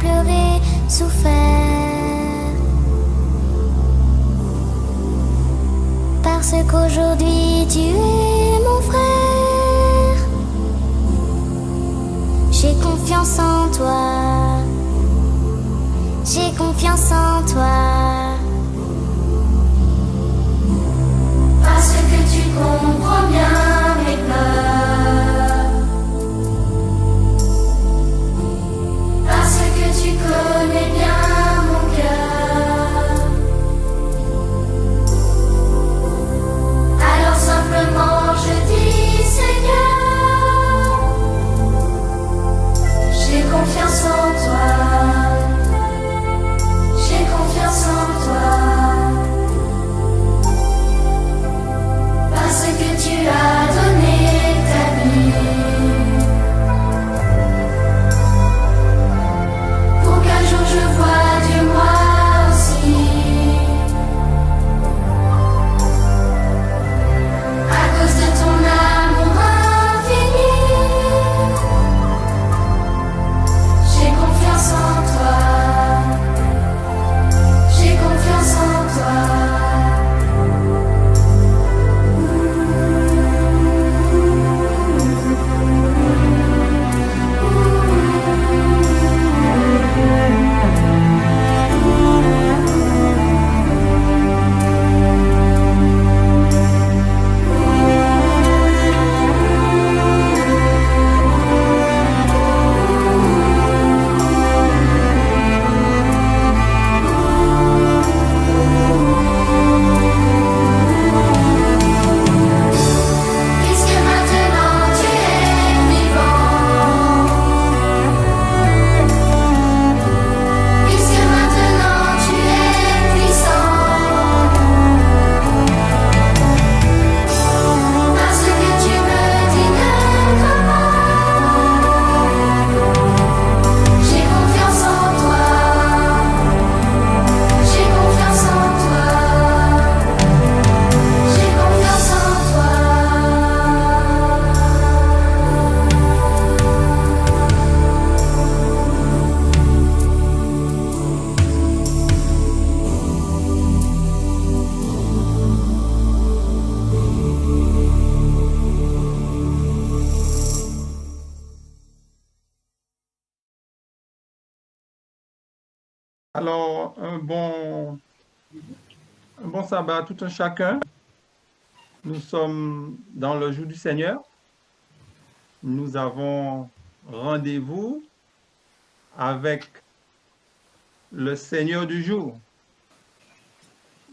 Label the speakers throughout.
Speaker 1: pleuré, souffert. Parce qu'aujourd'hui tu es mon frère. J'ai confiance en toi. J'ai confiance en toi. Parce que tu comprends bien mes pleurs. Parce que tu connais bien mon cœur. Alors simplement je dis Seigneur, j'ai confiance en toi. J'ai confiance en toi. Parce que tu as donné ta vie pour qu'un jour je voie Dieu moi aussi. À cause de ton amour infini, j'ai confiance en toi. J'ai confiance en toi. Puisque maintenant tu es vivant, puisque maintenant tu es puissant, parce que tu me dis ne crains pas, j'ai confiance en toi, j'ai confiance en toi, j'ai confiance en toi.
Speaker 2: Alors, un bon sabbat à tout un chacun. Nous sommes dans le jour du Seigneur. Nous avons rendez-vous avec le Seigneur du jour.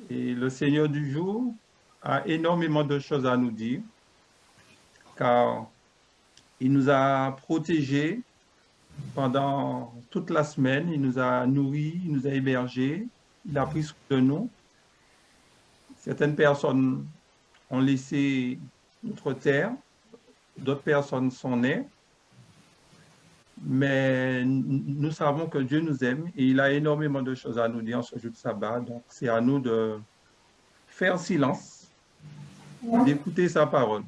Speaker 2: Et le Seigneur du jour a énormément de choses à nous dire, car il nous a protégés pendant toute la semaine, il nous a nourris, il nous a hébergés, il a pris soin de nous. Certaines personnes ont laissé notre terre, d'autres personnes sont nées, mais nous savons que Dieu nous aime et il a énormément de choses à nous dire en ce jour de sabbat. Donc, c'est à nous de faire silence, d'écouter sa parole.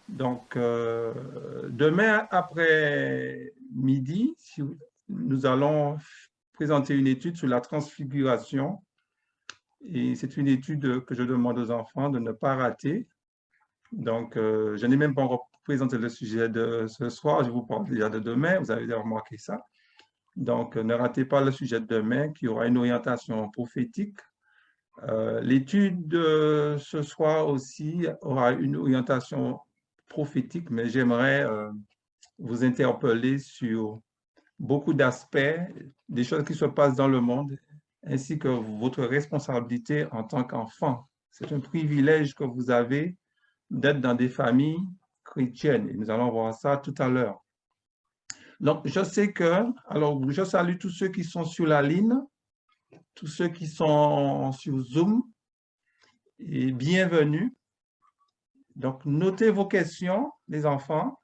Speaker 2: Donc, demain après-midi, nous allons présenter une étude sur la transfiguration. Et c'est une étude que je demande aux enfants de ne pas rater. Donc, je n'ai même pas encore présenté le sujet de ce soir. Je vous parle déjà de demain. Vous avez déjà remarqué ça. Donc, ne ratez pas le sujet de demain qui aura une orientation prophétique. L'étude de ce soir aussi aura une orientation prophétique, mais j'aimerais vous interpeller sur beaucoup d'aspects, des choses qui se passent dans le monde, ainsi que votre responsabilité en tant qu'enfant. C'est un privilège que vous avez d'être dans des familles chrétiennes. Et nous allons voir ça tout à l'heure. Donc, je sais que, alors, je salue tous ceux qui sont sur la ligne, tous ceux qui sont sur Zoom, et bienvenue. Donc, notez vos questions, les enfants.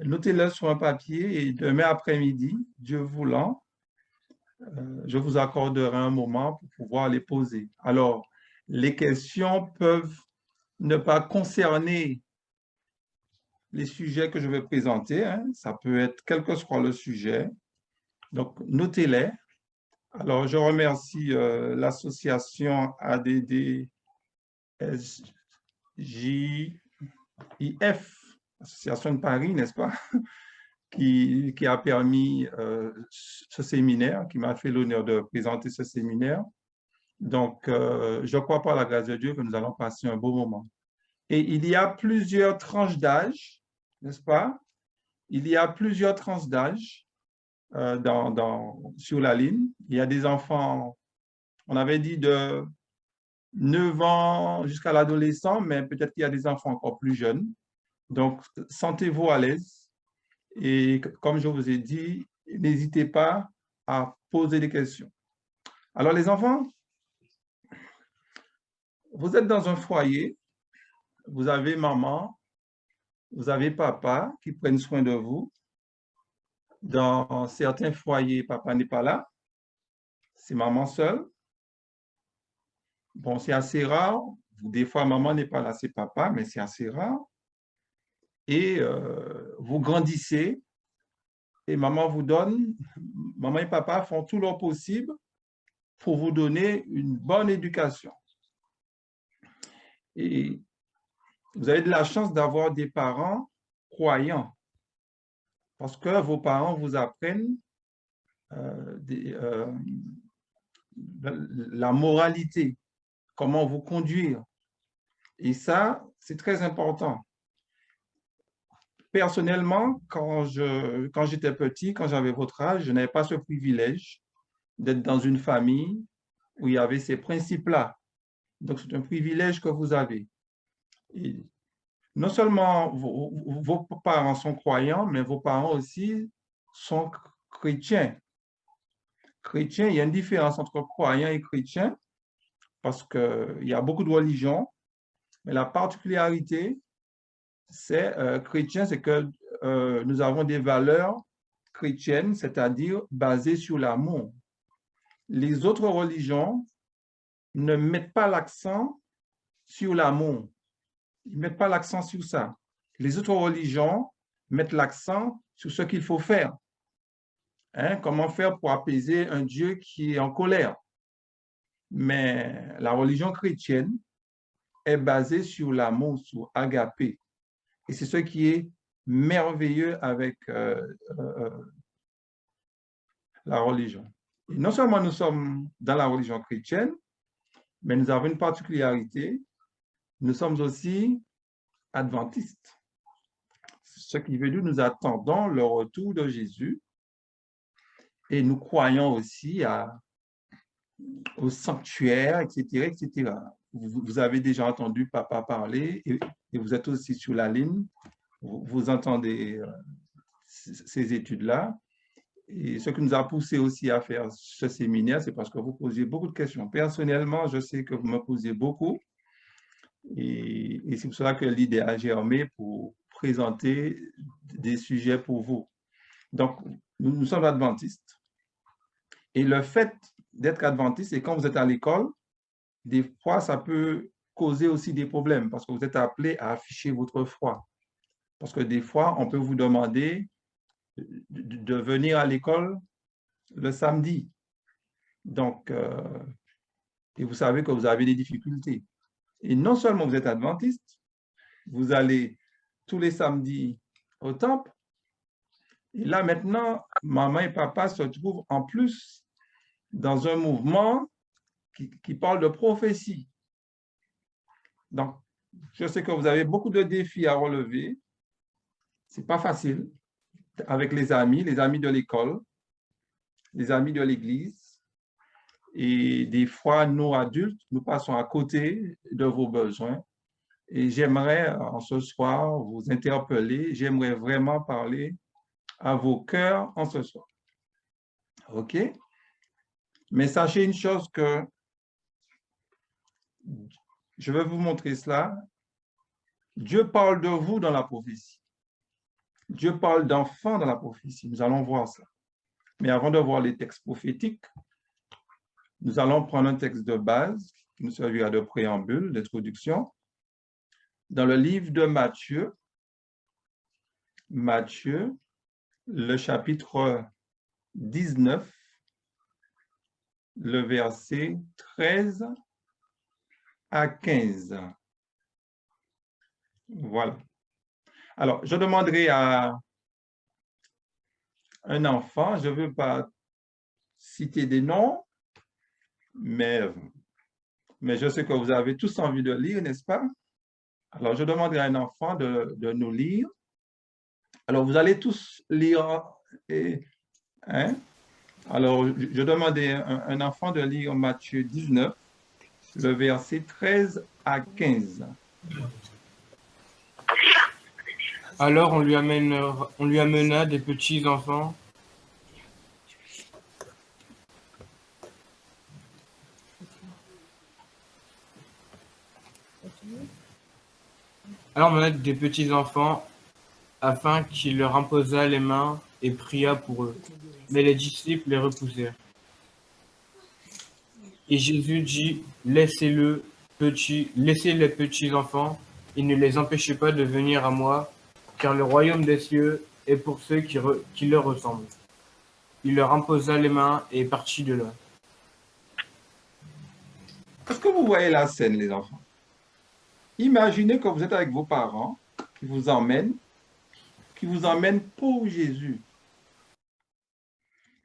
Speaker 2: Notez-les sur un papier et demain après-midi, Dieu voulant, je vous accorderai un moment pour pouvoir les poser. Alors, les questions peuvent ne pas concerner les sujets que je vais présenter, hein. Ça peut être quel que soit le sujet. Donc, notez-les. Alors, je remercie l'association ADD SJIF, Association de Paris, n'est-ce pas, qui a permis ce séminaire, qui m'a fait l'honneur de présenter ce séminaire. Donc, je crois par la grâce de Dieu que nous allons passer un beau moment. Et il y a plusieurs tranches d'âge, n'est-ce pas? Il y a plusieurs tranches d'âge sur la ligne. Il y a des enfants, on avait dit de 9 ans jusqu'à l'adolescent, mais peut-être qu'il y a des enfants encore plus jeunes. Donc, sentez-vous à l'aise. Et comme je vous ai dit, n'hésitez pas à poser des questions. Alors, les enfants, vous êtes dans un foyer, vous avez maman, vous avez papa qui prennent soin de vous. Dans certains foyers, papa n'est pas là, c'est maman seule. Bon, c'est assez rare. Des fois, maman n'est pas là, c'est papa, mais c'est assez rare. Et vous grandissez et maman et papa font tout leur possible pour vous donner une bonne éducation. Et vous avez de la chance d'avoir des parents croyants parce que vos parents vous apprennent la moralité, comment vous conduire. Et ça, c'est très important. Personnellement, quand j'étais petit, quand j'avais votre âge, je n'avais pas ce privilège d'être dans une famille où il y avait ces principes-là. Donc, c'est un privilège que vous avez. Et non seulement vos parents sont croyants, mais vos parents aussi sont chrétiens. Chrétiens, il y a une différence entre croyants et chrétiens parce qu'il y a beaucoup de religions, mais la particularité, c'est chrétien, c'est que nous avons des valeurs chrétiennes, c'est-à-dire basées sur l'amour. Les autres religions ne mettent pas l'accent sur l'amour. Ils ne mettent pas l'accent sur ça. Les autres religions mettent l'accent sur ce qu'il faut faire. Hein? Comment faire pour apaiser un Dieu qui est en colère. Mais la religion chrétienne est basée sur l'amour, sur agapé. Et c'est ce qui est merveilleux avec la religion. Et non seulement nous sommes dans la religion chrétienne, mais nous avons une particularité, nous sommes aussi adventistes. Ce qui veut dire que nous attendons le retour de Jésus et nous croyons aussi au sanctuaire, etc., etc. Vous avez déjà entendu papa parler et vous êtes aussi sur la ligne. Vous entendez ces études-là. Et ce qui nous a poussé aussi à faire ce séminaire, c'est parce que vous posiez beaucoup de questions. Personnellement, je sais que vous me posez beaucoup. Et c'est pour cela que l'idée a germé pour présenter des sujets pour vous. Donc, nous sommes adventistes. Et le fait d'être adventiste, et quand vous êtes à l'école, des fois, ça peut causer aussi des problèmes parce que vous êtes appelé à afficher votre foi. Parce que des fois, on peut vous demander de venir à l'école le samedi. Donc, et vous savez que vous avez des difficultés. Et non seulement vous êtes adventiste, vous allez tous les samedis au temple. Et là, maintenant, maman et papa se trouvent en plus dans un mouvement qui parle de prophétie. Donc, je sais que vous avez beaucoup de défis à relever. Ce n'est pas facile avec les amis de l'école, les amis de l'église. Et des fois, nous, adultes, nous passons à côté de vos besoins. Et j'aimerais, en ce soir, vous interpeller. J'aimerais vraiment parler à vos cœurs en ce soir. OK? Mais sachez une chose que je vais vous montrer cela. Dieu parle de vous dans la prophétie. Dieu parle d'enfants dans la prophétie. Nous allons voir ça. Mais avant de voir les textes prophétiques, nous allons prendre un texte de base qui nous servira de préambule, d'introduction. Dans le livre de Matthieu, Matthieu, le chapitre 19, le verset 13 à 15. Voilà. Alors, je demanderai à un enfant, je ne veux pas citer des noms, mais je sais que vous avez tous envie de lire, n'est-ce pas? Alors, je demanderai à un enfant de nous lire. Alors, vous allez tous lire, hein? Alors, je demandais à un enfant de lire Matthieu 19, le verset 13 à 15.
Speaker 3: Alors on lui amena des petits enfants. Alors on amena des petits enfants afin qu'il leur imposât les mains et pria pour eux. Mais les disciples les repoussèrent. Et Jésus dit, laissez les petits enfants, et ne les empêchez pas de venir à moi, car le royaume des cieux est pour ceux qui leur ressemblent. Il leur imposa les mains et est parti de là.
Speaker 2: Est-ce que vous voyez la scène, les enfants? Imaginez que vous êtes avec vos parents qui vous emmènent pour Jésus.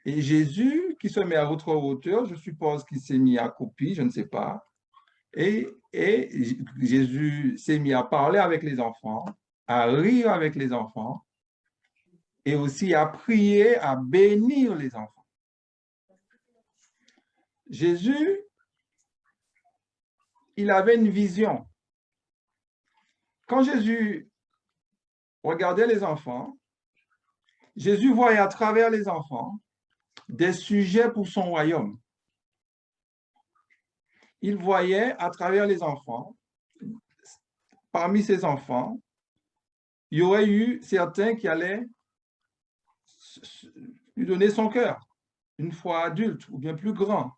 Speaker 2: Et Jésus, qui se met à votre hauteur, je suppose qu'il s'est mis à copier, je ne sais pas. Et Jésus s'est mis à parler avec les enfants, à rire avec les enfants, et aussi à prier, à bénir les enfants. Jésus, il avait une vision. Quand Jésus regardait les enfants, Jésus voyait à travers les enfants des sujets pour son royaume. Il voyait à travers les enfants, parmi ces enfants, il y aurait eu certains qui allaient lui donner son cœur, une fois adulte ou bien plus grand.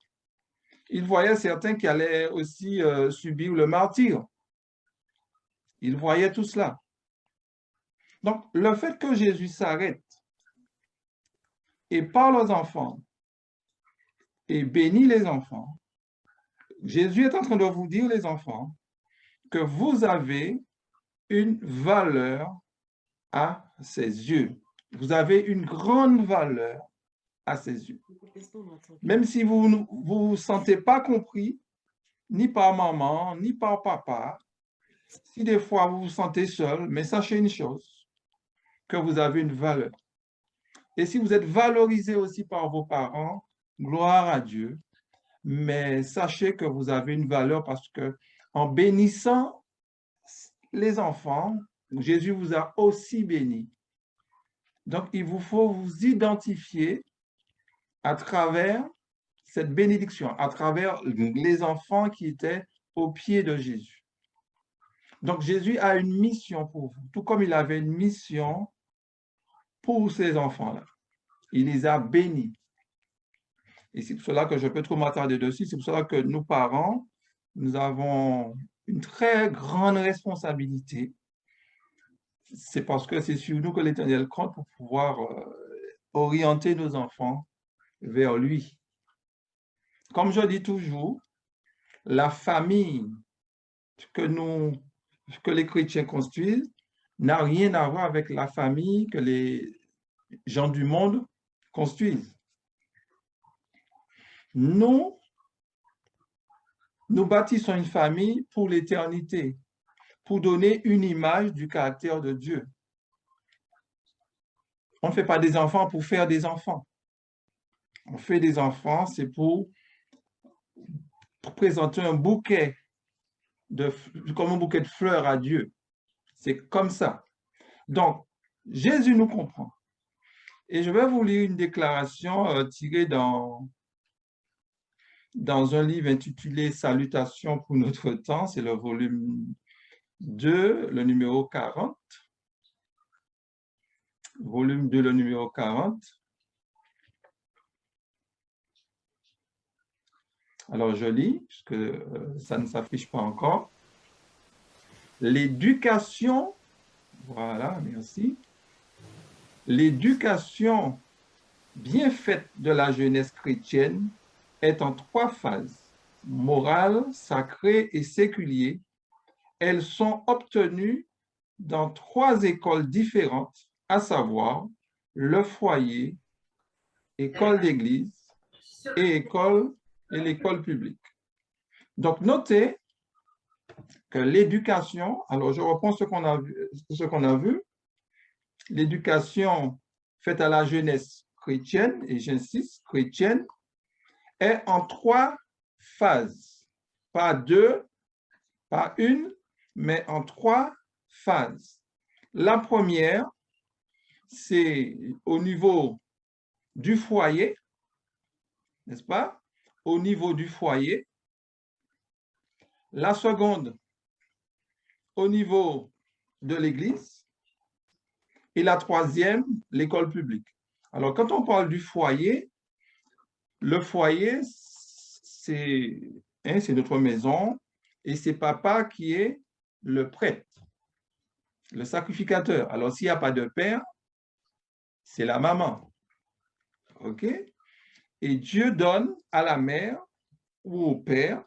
Speaker 2: Il voyait certains qui allaient aussi subir le martyre. Il voyait tout cela. Donc, le fait que Jésus s'arrête et parle aux enfants et bénit les enfants, Jésus est en train de vous dire, les enfants, que vous avez une valeur à ses yeux. Vous avez une grande valeur à ses yeux. Même si vous ne vous sentez pas compris, ni par maman, ni par papa, si des fois vous vous sentez seul, mais sachez une chose, que vous avez une valeur. Et si vous êtes valorisé aussi par vos parents, gloire à Dieu, mais sachez que vous avez une valeur parce que en bénissant les enfants, Jésus vous a aussi béni. Donc, il vous faut vous identifier à travers cette bénédiction, à travers les enfants qui étaient au pied de Jésus. Donc, Jésus a une mission pour vous, tout comme il avait une mission pour ces enfants-là. Il les a bénis. Et c'est pour cela que je peux trop m'attarder dessus. C'est pour cela que nous, parents, nous avons une très grande responsabilité. C'est parce que c'est sur nous que l'Éternel compte pour pouvoir orienter nos enfants vers lui. Comme je dis toujours, la famille que les chrétiens construisent n'a rien à voir avec la famille que les gens du monde construisent. Nous bâtissons une famille pour l'éternité, pour donner une image du caractère de Dieu. On ne fait pas des enfants pour faire des enfants. On fait des enfants, c'est pour présenter un bouquet comme un bouquet de fleurs à Dieu. C'est comme ça. Donc, Jésus nous comprend. Et je vais vous lire une déclaration tirée dans un livre intitulé « Salutations pour notre temps ». C'est le volume 2, le numéro 40. Volume 2, le numéro 40. Alors, je lis, puisque ça ne s'affiche pas encore. L'éducation, voilà, merci. L'éducation bien faite de la jeunesse chrétienne est en 3 phases: morale, sacrée et séculier. Elles sont obtenues dans 3 écoles différentes, à savoir le foyer, école d'église et l'école publique. Donc, notez que l'éducation, alors je reprends ce qu'on a vu, l'éducation faite à la jeunesse chrétienne, et j'insiste, chrétienne, est en 3 phases. Pas 2, pas 1, mais en 3 phases. La première, c'est au niveau du foyer, n'est-ce pas? Au niveau du foyer. La seconde, au niveau de l'Église. Et la troisième, l'école publique. Alors, quand on parle du foyer, le foyer, c'est notre maison et c'est papa qui est le prêtre, le sacrificateur. Alors, s'il n'y a pas de père, c'est la maman. OK? Et Dieu donne à la mère ou au père,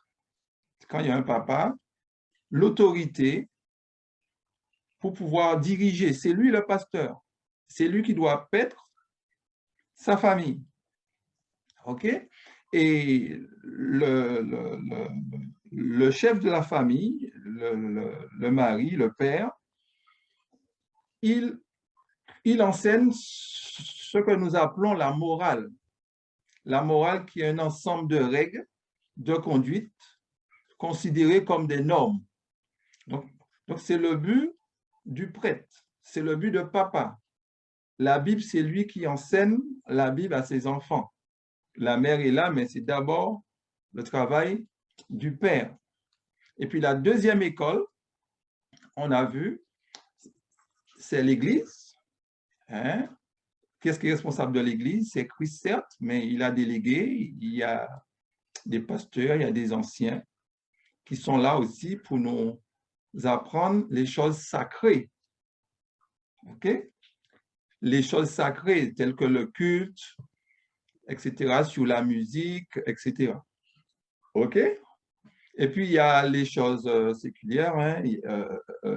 Speaker 2: quand il y a un papa, l'autorité pour pouvoir diriger. C'est lui le pasteur. C'est lui qui doit paître sa famille. OK? Et le chef de la famille, le mari, le père, il enseigne ce que nous appelons la morale. La morale qui est un ensemble de règles de conduite considérées comme des normes. Donc c'est le but du prêtre, c'est le but de papa. La Bible, c'est lui qui enseigne la Bible à ses enfants. La mère est là, mais c'est d'abord le travail du père. Et puis la deuxième école, on a vu, c'est l'Église. Hein? Qu'est-ce qui est responsable de l'Église? C'est Christ, certes, mais il a délégué, il y a des pasteurs, il y a des anciens qui sont là aussi pour nous apprendre les choses sacrées. OK? Les choses sacrées telles que le culte, etc., sur la musique, etc. OK? Et puis, il y a les choses séculières, hein,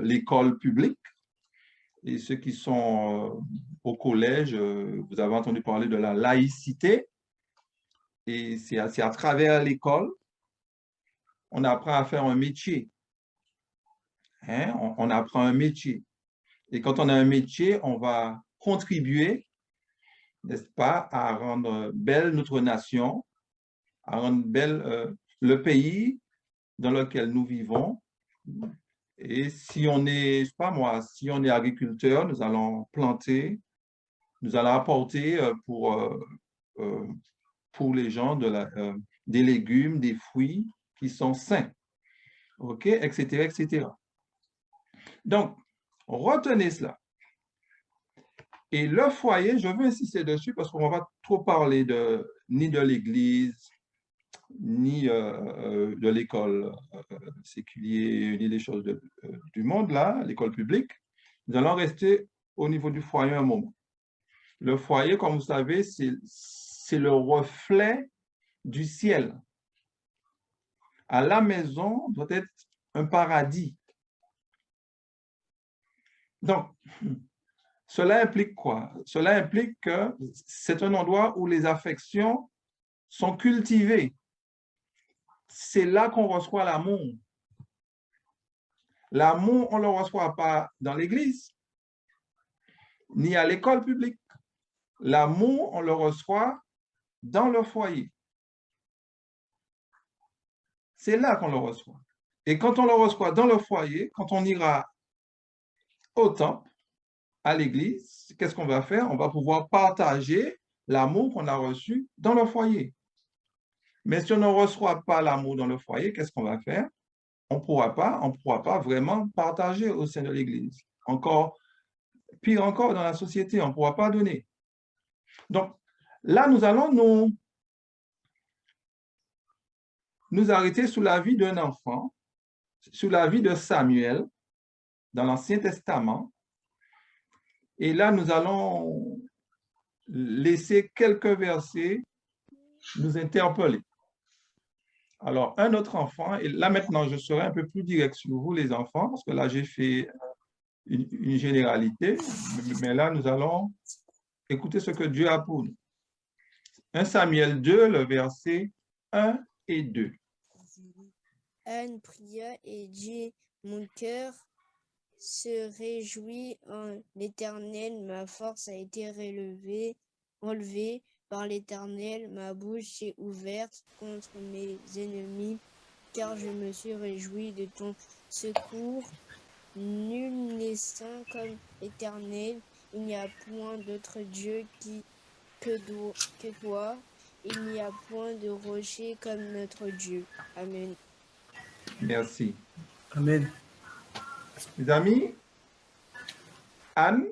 Speaker 2: l'école publique. Et ceux qui sont au collège, vous avez entendu parler de la laïcité. Et c'est à travers l'école, on apprend à faire un métier. Hein? On apprend un métier. Et quand on a un métier, on va contribuer, n'est-ce pas, à rendre belle notre nation, à rendre belle le pays dans lequel nous vivons. Et si on est, je sais pas moi, si on est agriculteur, nous allons planter, nous allons apporter pour les gens des légumes, des fruits qui sont sains, OK, etc., etc. Donc, retenez cela. Et le foyer, je veux insister dessus parce qu'on ne va pas trop parler ni de l'Église, ni de l'école séculière, ni des choses du monde, là, l'école publique. Nous allons rester au niveau du foyer un moment. Le foyer, comme vous savez, c'est le reflet du ciel. À la maison doit être un paradis. Donc, cela implique quoi? Cela implique que c'est un endroit où les affections sont cultivées. C'est là qu'on reçoit l'amour. L'amour, on ne le reçoit pas dans l'église, ni à l'école publique. L'amour, on le reçoit dans le foyer. C'est là qu'on le reçoit. Et quand on le reçoit dans le foyer, quand on ira au temple, à l'église, qu'est-ce qu'on va faire? On va pouvoir partager l'amour qu'on a reçu dans le foyer. Mais si on ne reçoit pas l'amour dans le foyer, qu'est-ce qu'on va faire? On ne pourra pas vraiment partager au sein de l'église. Encore, pire encore, dans la société, on ne pourra pas donner. Donc, là, nous allons nous arrêter sous la vie d'un enfant, sous la vie de Samuel, dans l'Ancien Testament. Et là, nous allons laisser quelques versets nous interpeller. Alors, un autre enfant, et là maintenant, je serai un peu plus direct sur vous, les enfants, parce que là, j'ai fait une généralité, mais là, nous allons écouter ce que Dieu a pour nous. 1 Samuel 2, le verset 1 et 2.
Speaker 4: Anne pria et dit, mon cœur se réjouit en l'Éternel, ma force a été enlevée par l'Éternel, ma bouche s'est ouverte contre mes ennemis, car je me suis réjoui de ton secours. Nul n'est saint comme l'Éternel, il n'y a point d'autre Dieu que toi, il n'y a point de rocher comme notre Dieu. Amen.
Speaker 2: Merci.
Speaker 3: Amen.
Speaker 2: Les amis, Anne,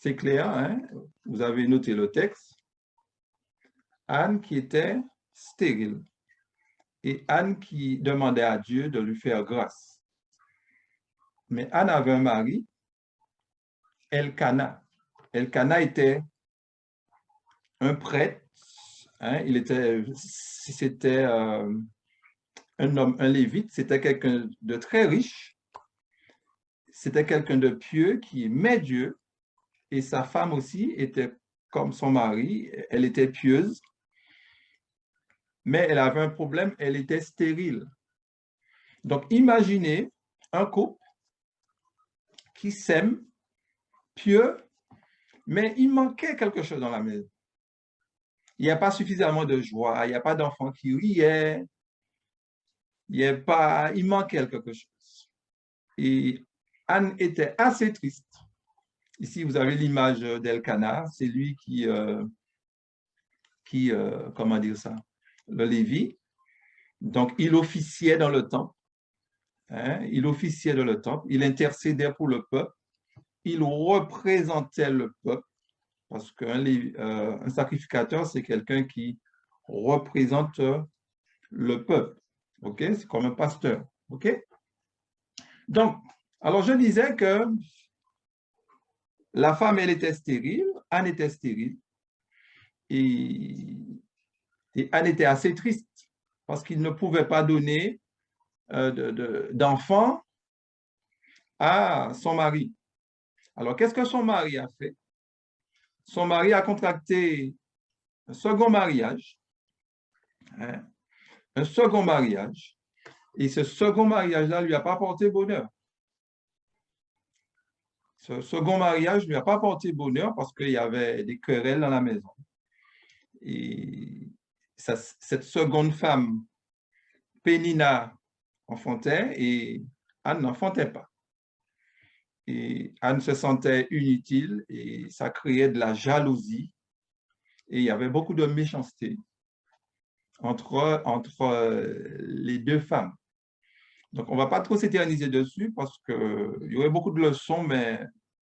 Speaker 2: c'est clair, hein? Vous avez noté le texte. Anne qui était stérile et Anne qui demandait à Dieu de lui faire grâce. Mais Anne avait un mari, Elkana. Elkana était un prêtre, hein? C'était un homme, un lévite, c'était quelqu'un de très riche, c'était quelqu'un de pieux qui aimait Dieu, et sa femme aussi était comme son mari, elle était pieuse, mais elle avait un problème, elle était stérile. Donc, imaginez un couple qui s'aime, pieux, mais il manquait quelque chose dans la maison. Il n'y a pas suffisamment de joie, il n'y a pas d'enfants qui riaient, il manquait quelque chose. Et Anne était assez triste. Ici, vous avez l'image d'Elkana, c'est lui comment dire ça, le Lévi. Donc, il officiait dans le temple. Hein, il officiait dans le temple, il intercédait pour le peuple, il représentait le peuple, parce qu'un sacrificateur, c'est quelqu'un qui représente le peuple. OK? C'est comme un pasteur. OK? Donc, alors je disais que la femme, elle était stérile, Anne était stérile, et Anne était assez triste parce qu'il ne pouvait pas donner d'enfant à son mari. Alors, qu'est-ce que son mari a fait? Son mari a contracté un second mariage, hein, un second mariage, et ce second mariage-là ne lui a pas porté bonheur. Ce second mariage ne lui a pas porté bonheur parce qu'il y avait des querelles dans la maison. Et cette seconde femme, Pénina, enfantait et Anne n'enfantait pas. Et Anne se sentait inutile et ça créait de la jalousie et il y avait beaucoup de méchanceté entre les deux femmes. Donc, on ne va pas trop s'éterniser dessus parce qu'il y aurait beaucoup de leçons, mais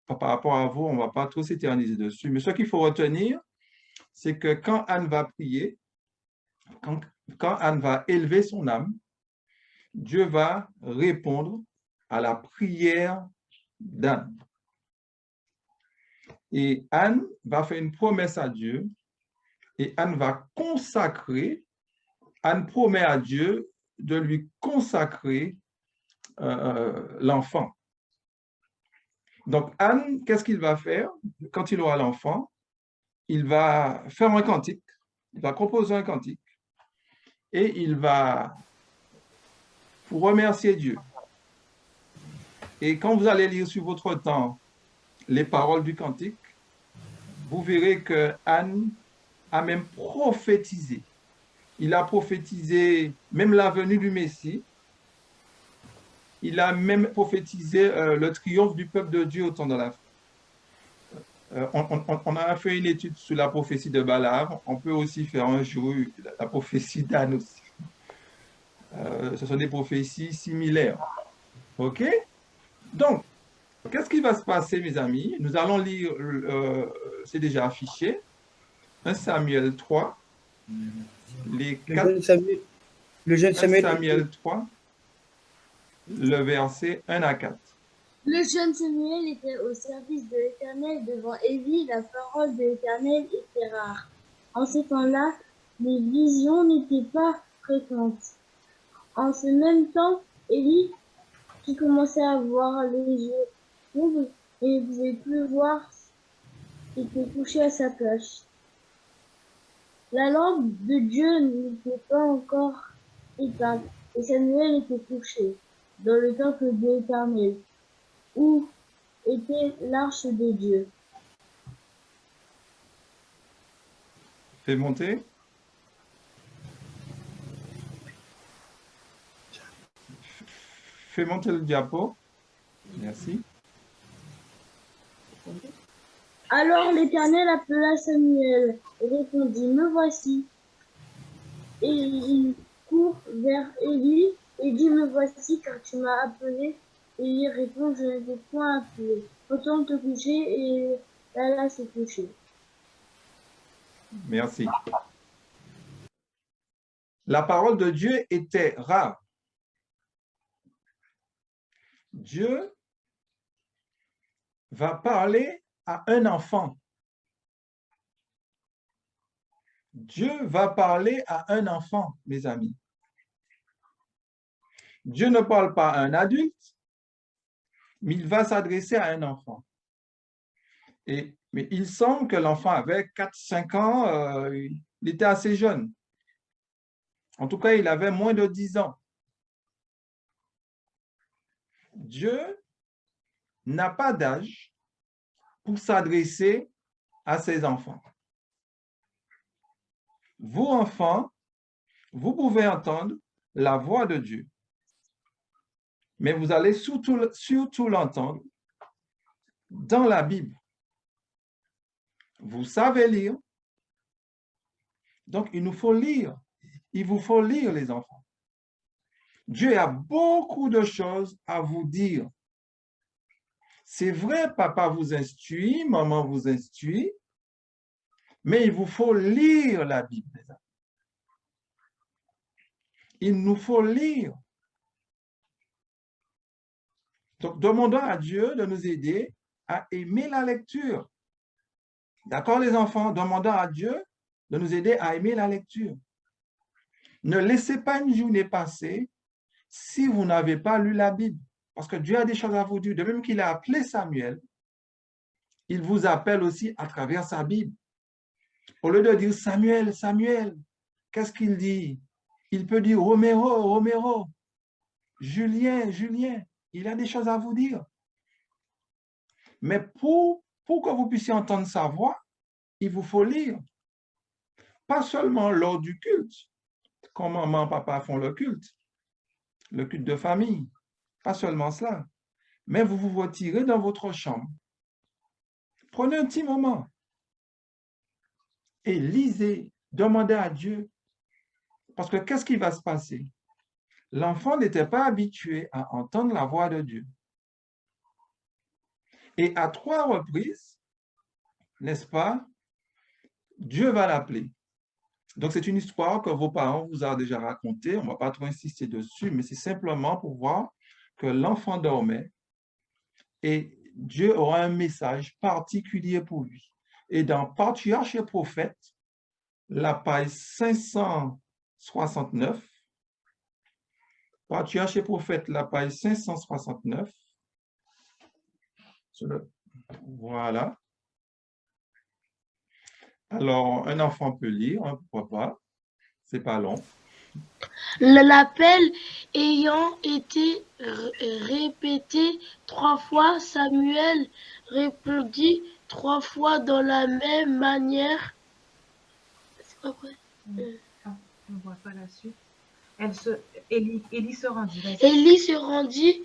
Speaker 2: par rapport à vous, on ne va pas trop s'éterniser dessus. Mais ce qu'il faut retenir, c'est que quand Anne va prier, quand Anne va élever son âme, Dieu va répondre à la prière d'Anne. Et Anne va faire une promesse à Dieu et Anne va consacrer, Anne promet à Dieu de lui consacrer l'enfant. Donc Anne, qu'est-ce qu'il va faire quand il aura l'enfant? Il va faire un cantique, il va composer un cantique et il va pour remercier Dieu. Et quand vous allez lire sur votre temps les paroles du cantique, vous verrez que Anne a même prophétisé. Il a prophétisé même la venue du Messie. Il a même prophétisé le triomphe du peuple de Dieu au temps de la fin. On a fait une étude sur la prophétie de Balaam. On peut aussi faire un jour la prophétie d'Anne aussi. Ce sont des prophéties similaires. OK? Donc, qu'est-ce qui va se passer, mes amis? Nous allons lire, c'est déjà affiché, 1 Samuel 3, le jeune Samuel 3, le verset 1 à 4.
Speaker 5: Le jeune Samuel était au service de l'Éternel devant Élie. La parole de l'Éternel était rare. En ce temps-là, les visions n'étaient pas fréquentes. En ce même temps, Élie, qui commençait à avoir les yeux troubles et ne pouvait plus voir, était couché à sa place. La lampe de Dieu n'était pas encore éteinte et Samuel était couché dans le temple de l'Éternel, où était l'arche de Dieu.
Speaker 2: Fais monter. Fais monter le diapo. Merci.
Speaker 5: Alors l'Éternel appela Samuel et répondit, me voici. Et il court vers Élie et dit, me voici car tu m'as appelé. Élie répond, je ne t'ai point appelé. Retourne te coucher et alla se coucher.
Speaker 2: Merci. La parole de Dieu était rare. Dieu va parler à un enfant. Dieu va parler à un enfant, mes amis. Dieu ne parle pas à un adulte, mais il va s'adresser à un enfant. Mais il semble que l'enfant avait 4-5 ans, il était assez jeune. En tout cas, il avait moins de 10 ans. Dieu n'a pas d'âge pour s'adresser à ses enfants. Vous, enfants, vous pouvez entendre la voix de Dieu, mais vous allez surtout l'entendre dans la Bible. Vous savez lire, donc il nous faut lire. Il vous faut lire, les enfants. Dieu a beaucoup de choses à vous dire. C'est vrai, papa vous instruit, maman vous instruit, mais il vous faut lire la Bible, les enfants. Il nous faut lire. Donc, demandons à Dieu de nous aider à aimer la lecture. D'accord, les enfants? Demandons à Dieu de nous aider à aimer la lecture. Ne laissez pas une journée passer si vous n'avez pas lu la Bible. Parce que Dieu a des choses à vous dire. De même qu'il a appelé Samuel, il vous appelle aussi à travers sa Bible. Au lieu de dire Samuel, Samuel, qu'est-ce qu'il dit? Il peut dire Roméro, Roméro, Julien, Julien. Il a des choses à vous dire. Mais pour que vous puissiez entendre sa voix, il vous faut lire. Pas seulement lors du culte, quand maman, papa font le culte de famille. Pas seulement cela. Mais vous vous retirez dans votre chambre. Prenez un petit moment et lisez, demandez à Dieu. Parce que qu'est-ce qui va se passer? L'enfant n'était pas habitué à entendre la voix de Dieu. Et à 3 reprises, n'est-ce pas, Dieu va l'appeler. Donc, c'est une histoire que vos parents vous ont déjà racontée. On ne va pas trop insister dessus, mais c'est simplement pour voir que l'enfant dormait et Dieu aura un message particulier pour lui. Et dans Patriarche et Prophète, la page 569, Patriarche et Prophète, la page 569, voilà. Alors, un enfant peut lire, hein, pourquoi pas, c'est pas long.
Speaker 6: L'appel ayant été répété 3 fois, Samuel répondit 3 fois dans la même manière. C'est pas vrai.
Speaker 7: On ne voit pas la suite. Élie se rendit.
Speaker 6: Élie se rendit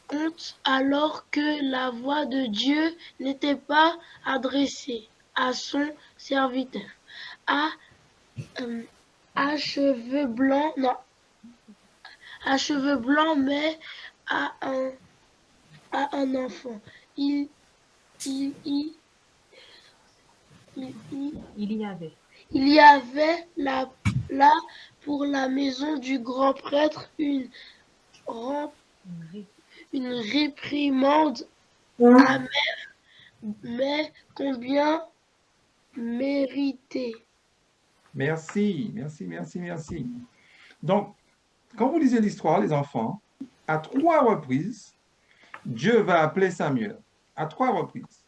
Speaker 6: compte alors que la voix de Dieu n'était pas adressée à son serviteur. À cheveux blancs, mais à un enfant. Il y avait là pour la maison du grand prêtre une une réprimande amère, mais combien méritée.
Speaker 2: Merci, merci, merci, merci. Donc, quand vous lisez l'histoire, les enfants, à 3 reprises, Dieu va appeler Samuel. À 3 reprises.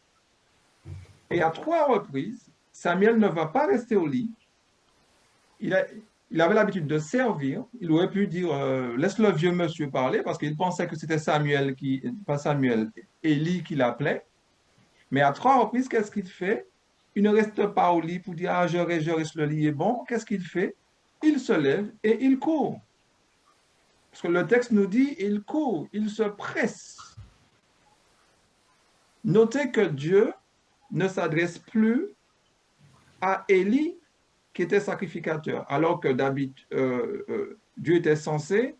Speaker 2: Et à 3 reprises, Samuel ne va pas rester au lit. Il avait l'habitude de servir. Il aurait pu dire laisse le vieux monsieur parler parce qu'il pensait que c'était Samuel pas Samuel, Élie qui l'appelait. Mais à 3 reprises, qu'est-ce qu'il fait? Il ne reste pas au lit pour dire ah, je reste, le lit est bon. Qu'est-ce qu'il fait? Il se lève et il court. Parce que le texte nous dit il court, il se presse. Notez que Dieu ne s'adresse plus à Élie qui était sacrificateur, alors que Dieu était censé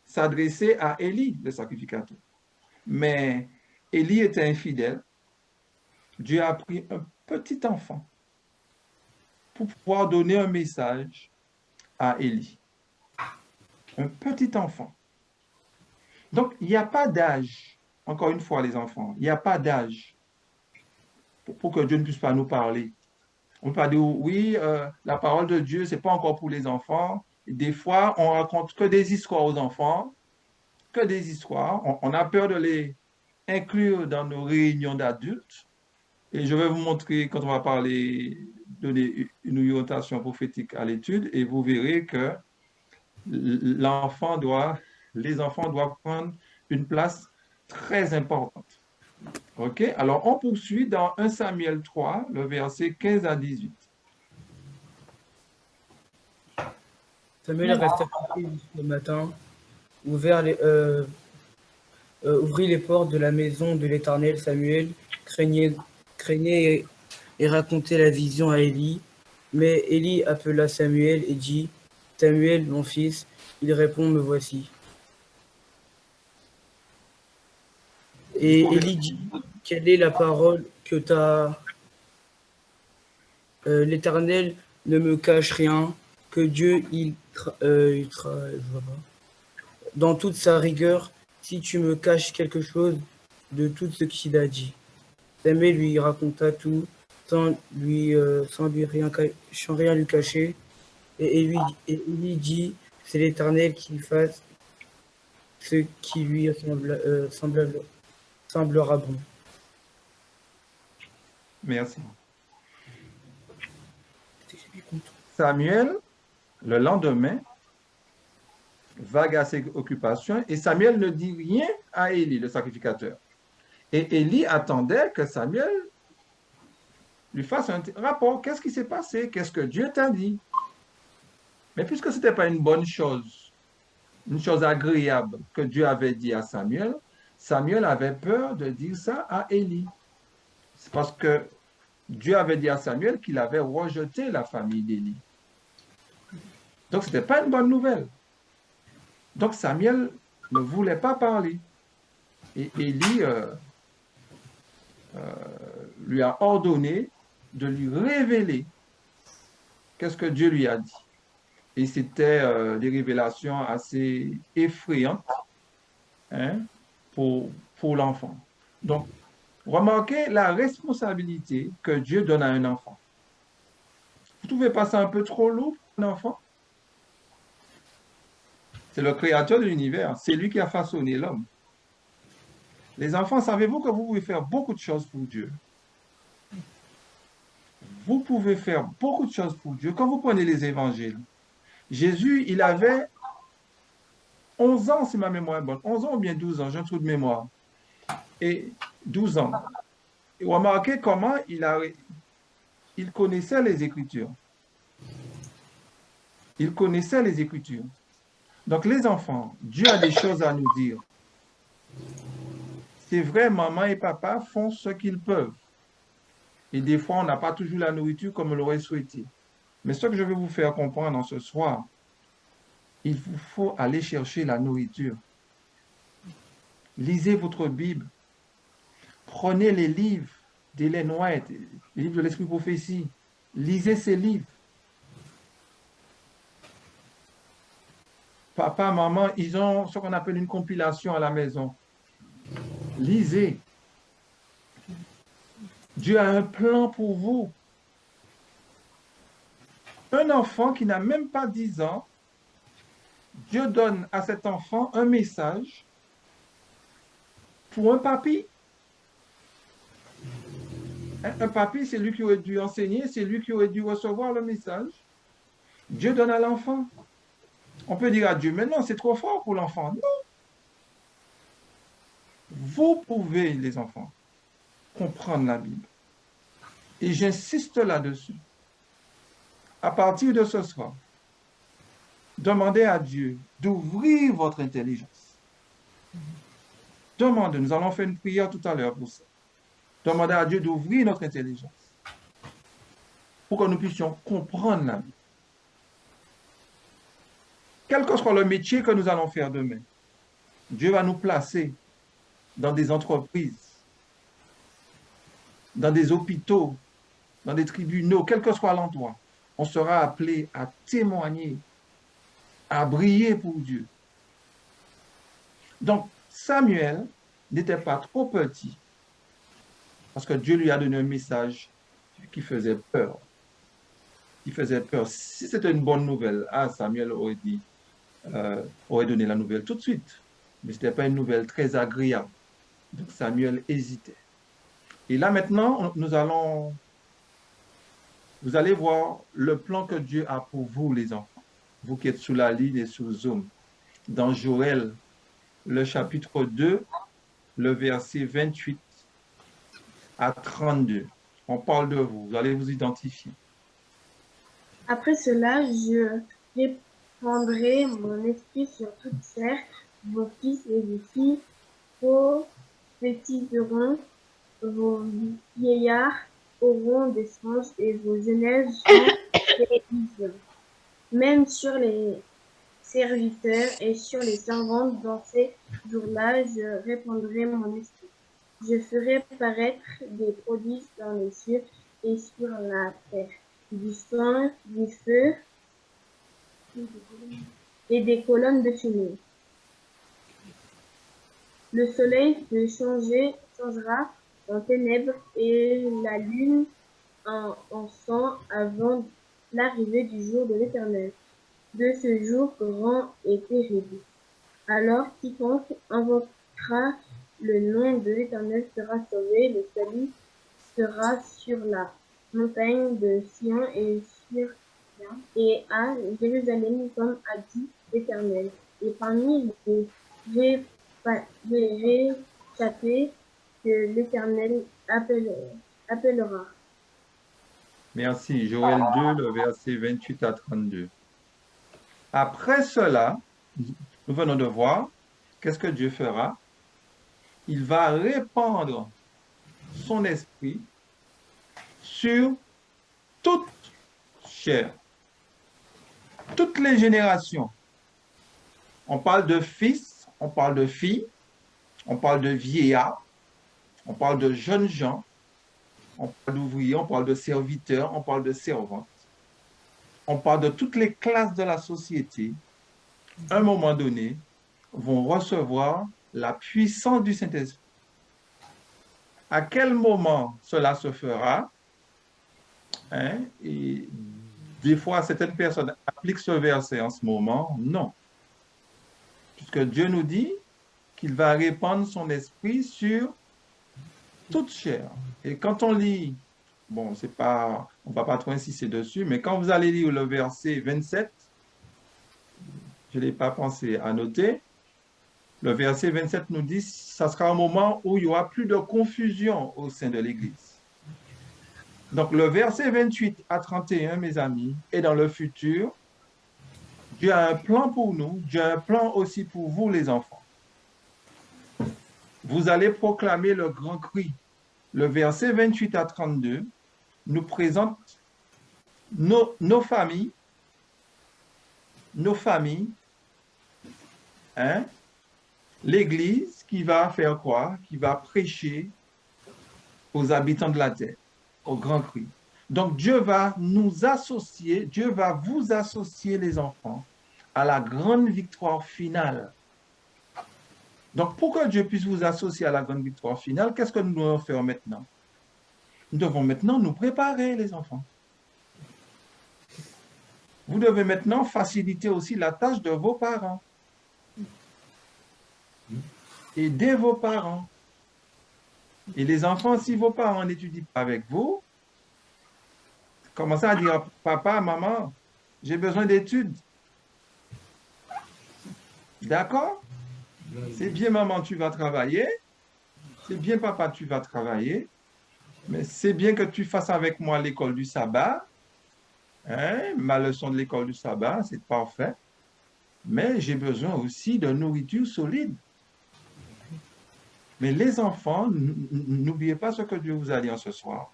Speaker 2: s'adresser à Élie, le sacrificateur. Mais Élie était infidèle. Dieu a pris un petit enfant pour pouvoir donner un message à Élie. Un petit enfant. Donc, il n'y a pas d'âge. Encore une fois, les enfants, il n'y a pas d'âge pour que Dieu ne puisse pas nous parler. On peut pas dire, oui, la parole de Dieu, ce n'est pas encore pour les enfants. Des fois, on raconte que des histoires aux enfants, que des histoires. On a peur de les inclure dans nos réunions d'adultes. Et je vais vous montrer, quand on va donner une orientation prophétique à l'étude, et vous verrez que les enfants doivent prendre une place très importante. OK? Alors, on poursuit dans 1 Samuel 3, le verset 15 à 18.
Speaker 3: Samuel resta couché jusqu'au matin, ouvrit les portes de la maison de l'Éternel. Samuel craignait et racontait la vision à Élie. Mais Élie appela Samuel et dit, Samuel, mon fils. Il répond, me voici. Et Élie dit, quelle est la parole que l'Éternel ne me cache rien, que Dieu dans toute sa rigueur, si tu me caches quelque chose de tout ce qu'il a dit. Samuel lui raconta tout, sans rien lui cacher. Et Élie dit, c'est l'Éternel qui fasse ce qui lui semblera bon.
Speaker 2: Merci. Samuel, le lendemain, vague à ses occupations et Samuel ne dit rien à Élie, le sacrificateur. Et Élie attendait que Samuel lui fasse un rapport. Qu'est-ce qui s'est passé? Qu'est-ce que Dieu t'a dit? Mais puisque ce n'était pas une bonne chose, une chose agréable que Dieu avait dit à Samuel, Samuel avait peur de dire ça à Élie. C'est parce que Dieu avait dit à Samuel qu'il avait rejeté la famille d'Élie. Donc, ce n'était pas une bonne nouvelle. Donc, Samuel ne voulait pas parler. Et Élie lui a ordonné de lui révéler qu'est-ce que Dieu lui a dit. Et c'était des révélations assez effrayantes pour l'enfant. Donc, remarquez la responsabilité que Dieu donne à un enfant. Vous trouvez pas ça un peu trop lourd pour un enfant? C'est le créateur de l'univers. C'est lui qui a façonné l'homme. Les enfants, savez-vous que vous pouvez faire beaucoup de choses pour Dieu? Vous pouvez faire beaucoup de choses pour Dieu. Quand vous prenez les évangiles, Jésus, il avait 11 ans, si ma mémoire est bonne. 11 ans ou bien 12 ans, j'ai un trou de mémoire. Et 12 ans. Et remarquez comment il connaissait les Écritures. Il connaissait les Écritures. Donc, les enfants, Dieu a des choses à nous dire. C'est vrai, maman et papa font ce qu'ils peuvent. Et des fois, on n'a pas toujours la nourriture comme on l'aurait souhaité. Mais ce que je vais vous faire comprendre ce soir, il vous faut aller chercher la nourriture. Lisez votre Bible. Prenez les livres d'Ellen White, les livres de l'Esprit Prophétie. Lisez ces livres. Papa, maman, ils ont ce qu'on appelle une compilation à la maison. Lisez. Dieu a un plan pour vous. Un enfant qui n'a même pas 10 ans, Dieu donne à cet enfant un message pour un papy. Un papy, c'est lui qui aurait dû enseigner, c'est lui qui aurait dû recevoir le message. Dieu donne à l'enfant. On peut dire à Dieu, mais non, c'est trop fort pour l'enfant. Non. Vous pouvez, les enfants, comprendre la Bible. Et j'insiste là-dessus. À partir de ce soir, demandez à Dieu d'ouvrir votre intelligence. Demandez, nous allons faire une prière tout à l'heure pour ça. Demandez à Dieu d'ouvrir notre intelligence pour que nous puissions comprendre la Bible. Quel que soit le métier que nous allons faire demain, Dieu va nous placer dans des entreprises, dans des hôpitaux, dans des tribunaux, quel que soit l'endroit. On sera appelé à témoigner, à briller pour Dieu. Donc, Samuel n'était pas trop petit parce que Dieu lui a donné un message qui faisait peur. Qui faisait peur. Si c'était une bonne nouvelle, Samuel aurait dit, aurait donné la nouvelle tout de suite. Mais ce n'était pas une nouvelle très agréable. Donc Samuel hésitait. Et là maintenant, vous allez voir le plan que Dieu a pour vous, les enfants. Vous qui êtes sous la ligne et sous Zoom. Dans Joël, le chapitre 2, le verset 28 à 32. On parle de vous. Vous allez vous identifier.
Speaker 5: Après cela, je répandrai mon esprit sur toute chair. Vos fils et vos filles, vos petits auront, vos vieillards auront des songes et vos jeunesses auront des visions. Même sur les serviteurs et sur les servantes, dans ces jours-là, je répandrai mon esprit. Je ferai paraître des prodiges dans les cieux et sur la terre, du sang, du feu et des colonnes de fumée. Le soleil changera en ténèbres et la lune en sang avant l'arrivée du jour de l'Éternel, de ce jour grand et terrible. Alors quiconque invoquera le nom de l'Éternel sera sauvé, le salut sera sur la montagne de Sion et à Jérusalem, comme a dit l'Éternel. Et parmi les réchappés que l'Éternel appellera.
Speaker 2: Merci. Joël 2, le verset 28 à 32. Après cela, nous venons de voir, qu'est-ce que Dieu fera? Il va répandre son esprit sur toute chair, toutes les générations. On parle de fils, on parle de filles, on parle de vieillards, on parle de jeunes gens, on parle d'ouvriers, on parle de serviteurs, on parle de servantes. On parle de toutes les classes de la société, à un moment donné, vont recevoir la puissance du Saint-Esprit. À quel moment cela se fera? Et des fois, certaines personnes appliquent ce verset en ce moment. Non. Puisque Dieu nous dit qu'il va répandre son esprit sur toute chair. Et quand on lit, bon, c'est pas, on ne va pas trop insister dessus, mais quand vous allez lire le verset 27, je n'ai pas pensé à noter, le verset 27 nous dit, ça sera un moment où il y aura plus de confusion au sein de l'Église. Donc, le verset 28 à 31, mes amis, est dans le futur. Dieu a un plan pour nous, Dieu a un plan aussi pour vous, les enfants. Vous allez proclamer le grand cri. Le verset 28 à 32 nous présente nos familles, l'Église qui va faire quoi? Qui va prêcher aux habitants de la terre, au grand cri. Donc Dieu va nous associer, Dieu va vous associer les enfants à la grande victoire finale. Donc, pour que Dieu puisse vous associer à la grande victoire finale, qu'est-ce que nous devons faire maintenant? Nous devons maintenant nous préparer, les enfants. Vous devez maintenant faciliter aussi la tâche de vos parents. Aider vos parents. Et les enfants, si vos parents n'étudient pas avec vous, commencez à dire, papa, maman, j'ai besoin d'études. D'accord? C'est bien, maman, tu vas travailler. C'est bien, papa, tu vas travailler. Mais c'est bien que tu fasses avec moi l'école du sabbat. Hein? Ma leçon de l'école du sabbat, c'est parfait. Mais j'ai besoin aussi de nourriture solide. Mais les enfants, n'oubliez pas ce que Dieu vous a dit ce soir.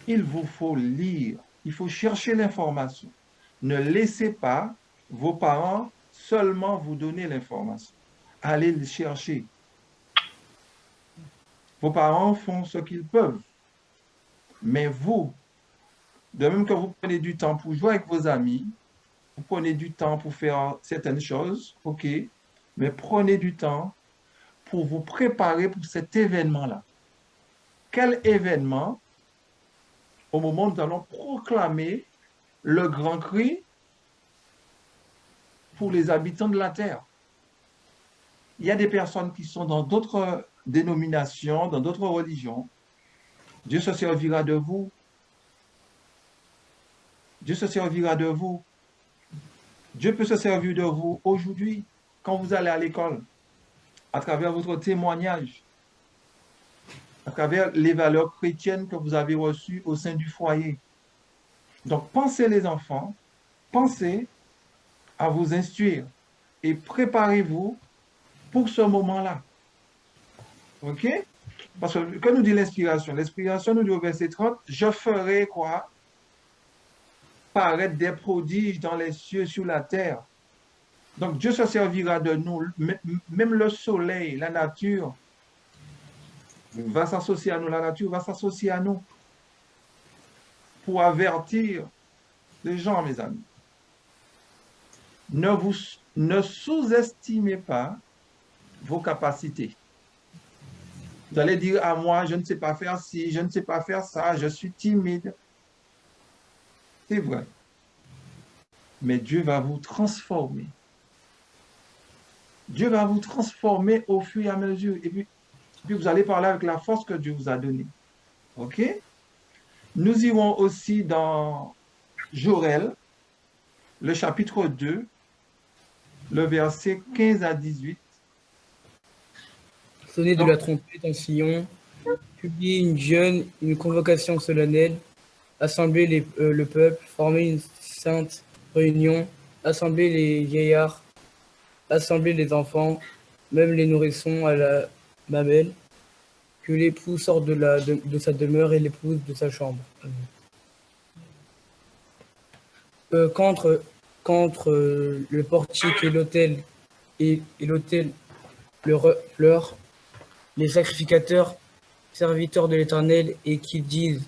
Speaker 2: Il vous faut lire. Il faut chercher l'information. Ne laissez pas vos parents seulement vous donner l'information. Allez le chercher. Vos parents font ce qu'ils peuvent. Mais vous, de même que vous prenez du temps pour jouer avec vos amis, vous prenez du temps pour faire certaines choses, ok, mais prenez du temps pour vous préparer pour cet événement-là. Quel événement? Au moment où nous allons proclamer le grand cri pour les habitants de la terre. Il y a des personnes qui sont dans d'autres dénominations, dans d'autres religions. Dieu se servira de vous. Dieu se servira de vous. Dieu peut se servir de vous aujourd'hui, quand vous allez à l'école, à travers votre témoignage, à travers les valeurs chrétiennes que vous avez reçues au sein du foyer. Donc, pensez les enfants, pensez à vous instruire et préparez-vous pour ce moment-là. OK? Parce que nous dit l'inspiration? L'inspiration nous dit au verset 30, je ferai quoi? Paraître des prodiges dans les cieux, sur la terre. Donc, Dieu se servira de nous. Même le soleil, la nature, va s'associer à nous. La nature va s'associer à nous pour avertir les gens, mes amis. Ne sous-estimez pas vos capacités. Vous allez dire à moi, je ne sais pas faire ci, je ne sais pas faire ça, je suis timide. C'est vrai. Mais Dieu va vous transformer. Dieu va vous transformer au fur et à mesure. Et puis vous allez parler avec la force que Dieu vous a donnée. OK? Nous irons aussi dans Joël, le chapitre 2, le verset 15 à 18.
Speaker 8: Sonnez de la trompette en Sion, publiez une convocation solennelle, assemblez le peuple, formez une sainte réunion, assemblez les vieillards, assemblez les enfants, même les nourrissons à la mamelle, que l'époux sorte de sa demeure et l'épouse de sa chambre. Qu'entre le portique et l'autel pleurent, les sacrificateurs, serviteurs de l'Éternel, et qui disent,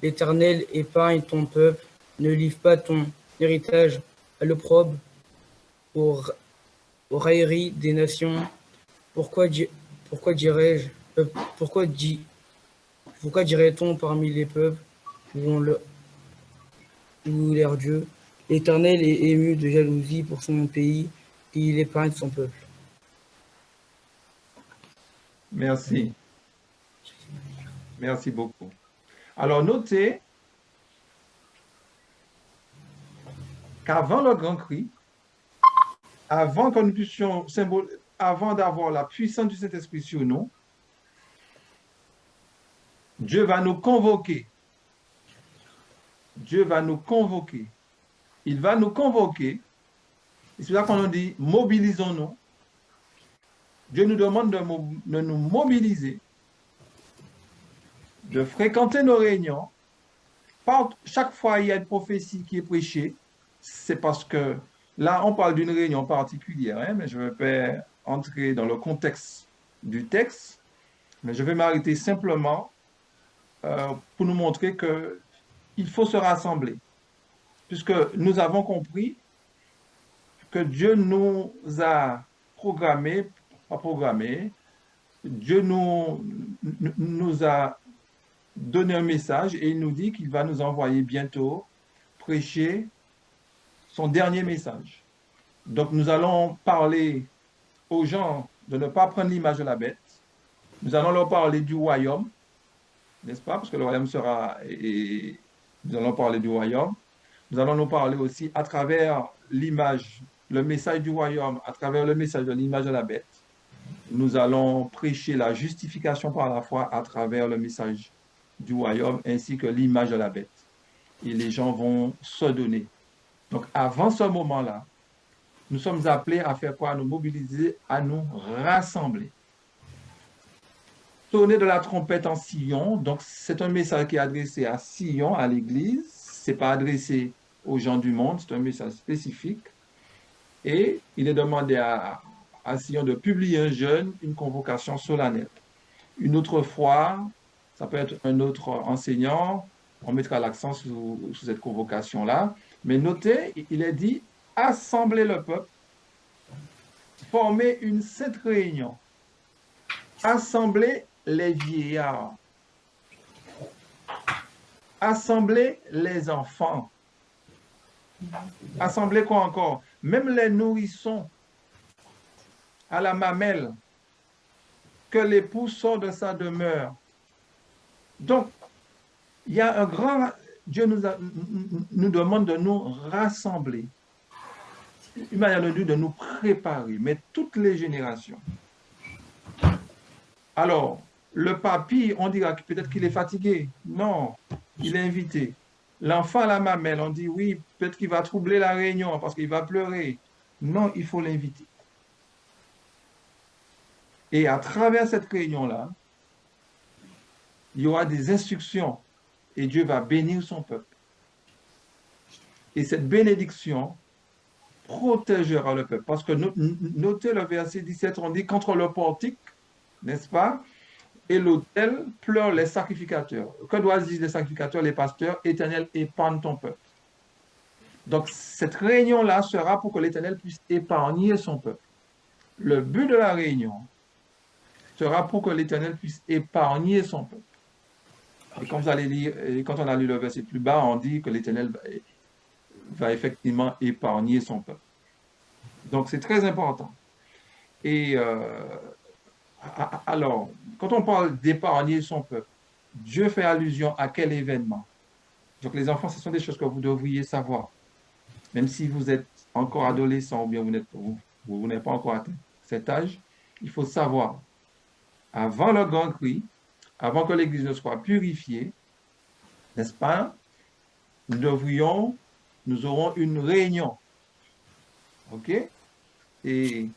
Speaker 8: l'Éternel épargne ton peuple, ne livre pas ton héritage à l'opprobre, aux railleries des nations. Pourquoi dirais-je, pourquoi dirait-on parmi les peuples où leur Dieu, l'Éternel est ému de jalousie pour son pays, et il épargne son peuple.
Speaker 2: Merci. Merci beaucoup. Alors, notez qu'avant le grand cri, avant que nous puissions avant d'avoir la puissance du Saint-Esprit sur nous, Dieu va nous convoquer. Dieu va nous convoquer. Il va nous convoquer. Et c'est là qu'on nous dit, mobilisons-nous. Dieu nous demande de nous mobiliser, de fréquenter nos réunions. Chaque fois il y a une prophétie qui est prêchée, c'est parce que là, on parle d'une réunion particulière, hein, mais je ne vais pas entrer dans le contexte du texte, mais je vais m'arrêter simplement pour nous montrer qu'il faut se rassembler, puisque nous avons compris que Dieu nous a programmés pas programmé. Dieu nous a donné un message et il nous dit qu'il va nous envoyer bientôt prêcher son dernier message. Donc, nous allons parler aux gens de ne pas prendre l'image de la bête. Nous allons leur parler du royaume, n'est-ce pas? Parce que le royaume sera... Et nous allons parler du royaume. Nous allons nous parler aussi à travers l'image, le message du royaume, à travers le message de l'image de la bête. Nous allons prêcher la justification par la foi à travers le message du royaume ainsi que l'image de la bête. Et les gens vont se donner. Donc, avant ce moment-là, nous sommes appelés à faire quoi? À nous mobiliser, à nous rassembler. Sonner de la trompette en Sion. Donc, c'est un message qui est adressé à Sion, à l'Église. Ce n'est pas adressé aux gens du monde, c'est un message spécifique. Et il est demandé à Sion de publier un jeûne, une convocation solennelle. Une autre fois, ça peut être un autre enseignant, on mettra l'accent sur cette convocation-là. Mais notez, il est dit assembler le peuple, former une sainte réunion, assembler les vieillards, assembler les enfants, assembler quoi encore? Même les nourrissons à la mamelle, que l'époux sort de sa demeure. Donc, il y a un grand... Dieu nous demande de nous rassembler. Une manière de nous préparer, mais toutes les générations. Alors, le papy, on dira peut-être qu'il est fatigué. Non, il est invité. L'enfant à la mamelle, on dit oui, peut-être qu'il va troubler la réunion parce qu'il va pleurer. Non, il faut l'inviter. Et à travers cette réunion-là, il y aura des instructions et Dieu va bénir son peuple. Et cette bénédiction protégera le peuple. Parce que notez le verset 17, on dit contre le portique, n'est-ce pas? Et l'autel pleurent les sacrificateurs. Que doivent dire les sacrificateurs, les pasteurs? Éternel, épargne ton peuple. Donc, cette réunion-là sera pour que l'Éternel puisse épargner son peuple. Le but de la réunion sera pour que l'Éternel puisse épargner son peuple. Et comme vous allez lire, quand on a lu le verset plus bas, on dit que l'Éternel va effectivement épargner son peuple. Donc, c'est très important. Et alors, quand on parle d'épargner son peuple, Dieu fait allusion à quel événement? Donc, les enfants, ce sont des choses que vous devriez savoir. Même si vous êtes encore adolescent ou bien vous n'êtes pas encore atteint cet âge, il faut savoir, avant le grand cri, avant que l'Église ne soit purifiée, n'est-ce pas, nous aurons une réunion. OK? Et